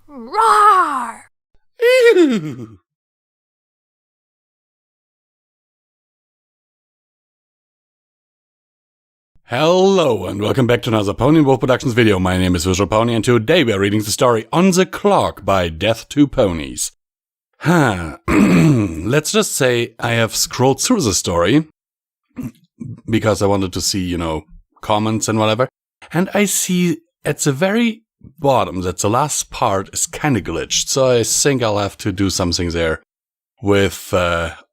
Roar! Hello and welcome back to another Pony&Wolf Productions video. My name is visualbrony and today we are reading the story On the Clock by DeathToPonies. Let's just say I have scrolled through the story because I wanted to see, comments and whatever. And I see at the very bottom that the last part is kind of glitched. So I think I'll have to do something there with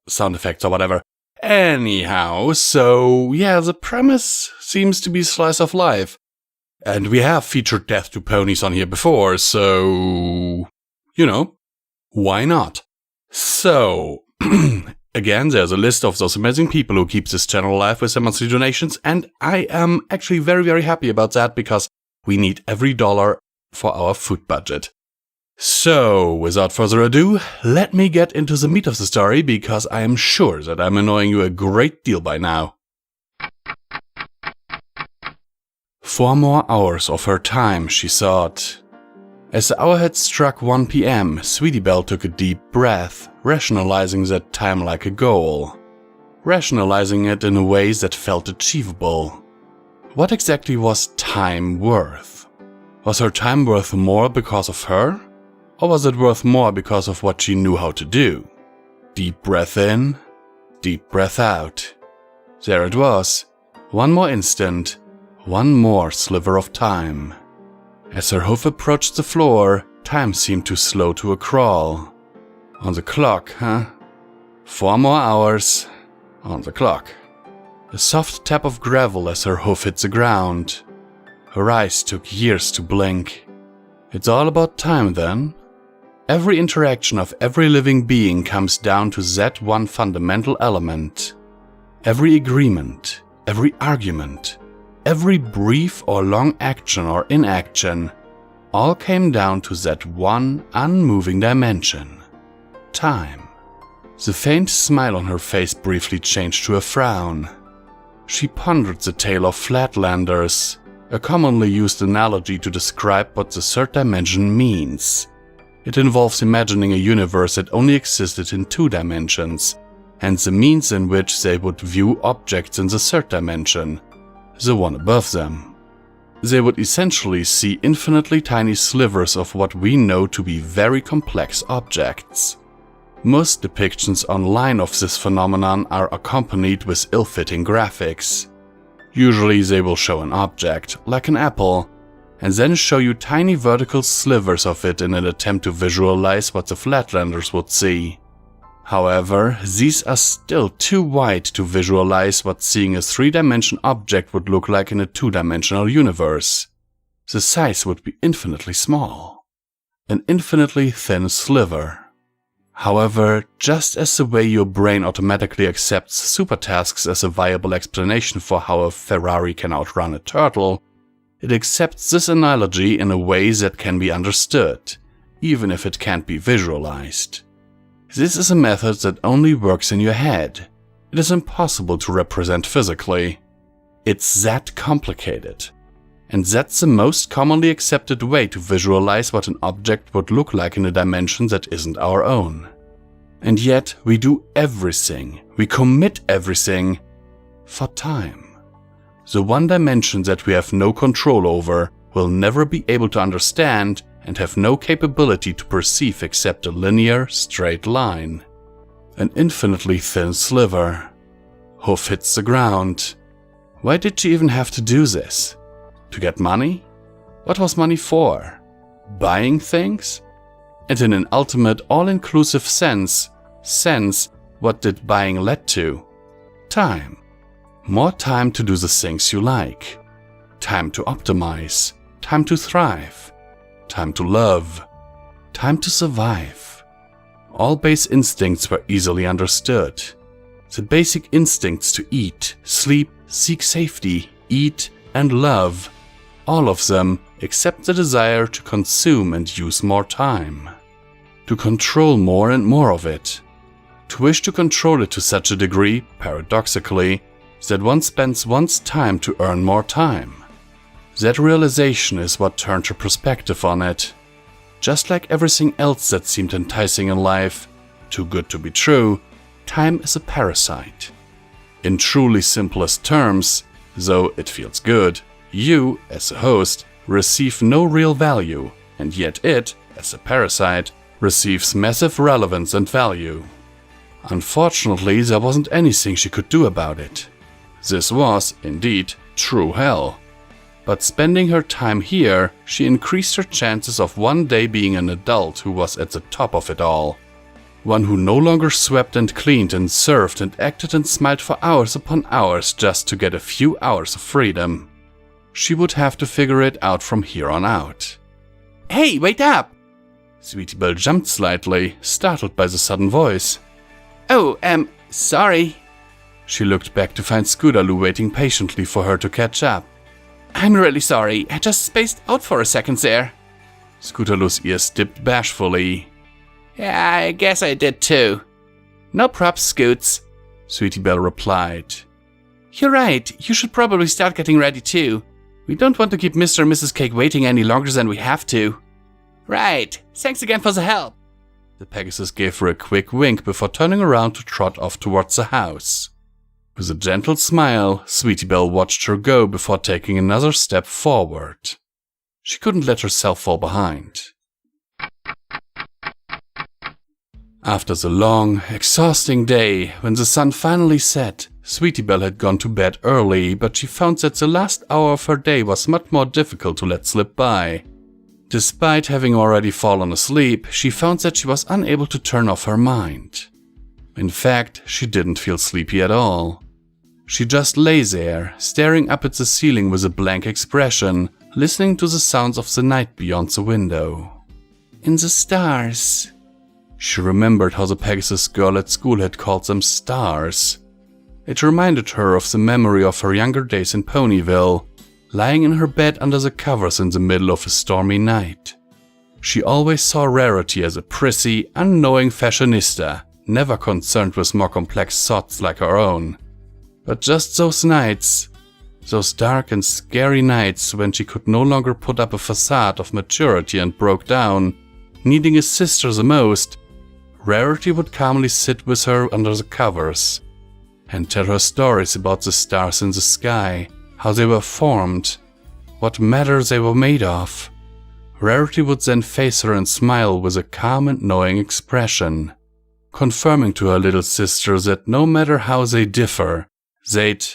sound effects or whatever. Anyhow, so yeah, the premise seems to be slice of life. And we have featured DeathToPonies on here before, so, why not? So, again, there's a list of those amazing people who keep this channel alive with their monthly donations, and I am actually very, very happy about that because we need every dollar for our food budget. So, without further ado, let me get into the meat of the story because I am sure that I'm annoying you a great deal by now. 4 more hours of her time, she thought. As the hour had struck 1 p.m., Sweetie Belle took a deep breath, rationalizing that time like a goal. Rationalizing it in a way that felt achievable. What exactly was time worth? Was her time worth more because of her? Or was it worth more because of what she knew how to do? Deep breath in, deep breath out. There it was. One more instant, one more sliver of time. As her hoof approached the floor, time seemed to slow to a crawl. On the clock, huh? 4 more hours. On the clock. A soft tap of gravel as her hoof hit the ground. Her eyes took years to blink. It's all about time then? Every interaction of every living being comes down to that one fundamental element. Every agreement, every argument, every brief or long action or inaction, all came down to that one unmoving dimension. Time. The faint smile on her face briefly changed to a frown. She pondered the tale of Flatlanders, a commonly used analogy to describe what the third dimension means. It involves imagining a universe that only existed in 2 dimensions, and the means in which they would view objects in the third dimension, the one above them. They would essentially see infinitely tiny slivers of what we know to be very complex objects. Most depictions online of this phenomenon are accompanied with ill-fitting graphics. Usually they will show an object, like an apple, and then show you tiny vertical slivers of it in an attempt to visualize what the Flatlanders would see. However, these are still too wide to visualize what seeing a 3-dimensional object would look like in a 2-dimensional universe. The size would be infinitely small. An infinitely thin sliver. However, just as the way your brain automatically accepts supertasks as a viable explanation for how a Ferrari can outrun a turtle, it accepts this analogy in a way that can be understood, even if it can't be visualized. This is a method that only works in your head. It is impossible to represent physically. It's that complicated. And that's the most commonly accepted way to visualize what an object would look like in a dimension that isn't our own. And yet, we do everything, we commit everything for time. The one dimension that we have no control over, will never be able to understand, and have no capability to perceive except a linear, straight line. An infinitely thin sliver. Hoof hits the ground. Why did she even have to do this? To get money? What was money for? Buying things? And in an ultimate, all-inclusive sense, what did buying lead to? Time. More time to do the things you like. Time to optimize. Time to thrive. Time to love. Time to survive. All base instincts were easily understood. The basic instincts to eat, sleep, seek safety, eat, and love. All of them except the desire to consume and use more time. To control more and more of it. To wish to control it to such a degree, paradoxically, that one spends one's time to earn more time. That realization is what turned her perspective on it. Just like everything else that seemed enticing in life, too good to be true, time is a parasite. In truly simplest terms, though it feels good, you, as a host, receive no real value, and yet it, as a parasite, receives massive relevance and value. Unfortunately, there wasn't anything she could do about it. This was, indeed, true hell. But spending her time here, she increased her chances of one day being an adult who was at the top of it all. One who no longer swept and cleaned and served and acted and smiled for hours upon hours just to get a few hours of freedom. She would have to figure it out from here on out. "Hey, wait up!" Sweetie Belle jumped slightly, startled by the sudden voice. "Oh, sorry." She looked back to find Scootaloo waiting patiently for her to catch up. "I'm really sorry, I just spaced out for a second there." Scootaloo's ears dipped bashfully. "Yeah, I guess I did too." "No props, Scoots," Sweetie Belle replied. "You're right, you should probably start getting ready too. We don't want to keep Mr. and Mrs. Cake waiting any longer than we have to." "Right, thanks again for the help." The Pegasus gave her a quick wink before turning around to trot off towards the house. With a gentle smile, Sweetie Belle watched her go before taking another step forward. She couldn't let herself fall behind. After the long, exhausting day, when the sun finally set, Sweetie Belle had gone to bed early, but she found that the last hour of her day was much more difficult to let slip by. Despite having already fallen asleep, she found that she was unable to turn off her mind. In fact, she didn't feel sleepy at all. She just lay there, staring up at the ceiling with a blank expression, listening to the sounds of the night beyond the window. "In the stars." She remembered how the Pegasus girl at school had called them stars. It reminded her of the memory of her younger days in Ponyville, lying in her bed under the covers in the middle of a stormy night. She always saw Rarity as a prissy, unknowing fashionista, never concerned with more complex thoughts like her own. But just those nights, those dark and scary nights when she could no longer put up a facade of maturity and broke down, needing a sister the most, Rarity would calmly sit with her under the covers and tell her stories about the stars in the sky, how they were formed, what matter they were made of. Rarity would then face her and smile with a calm and knowing expression, confirming to her little sister that no matter how they differ, they'd...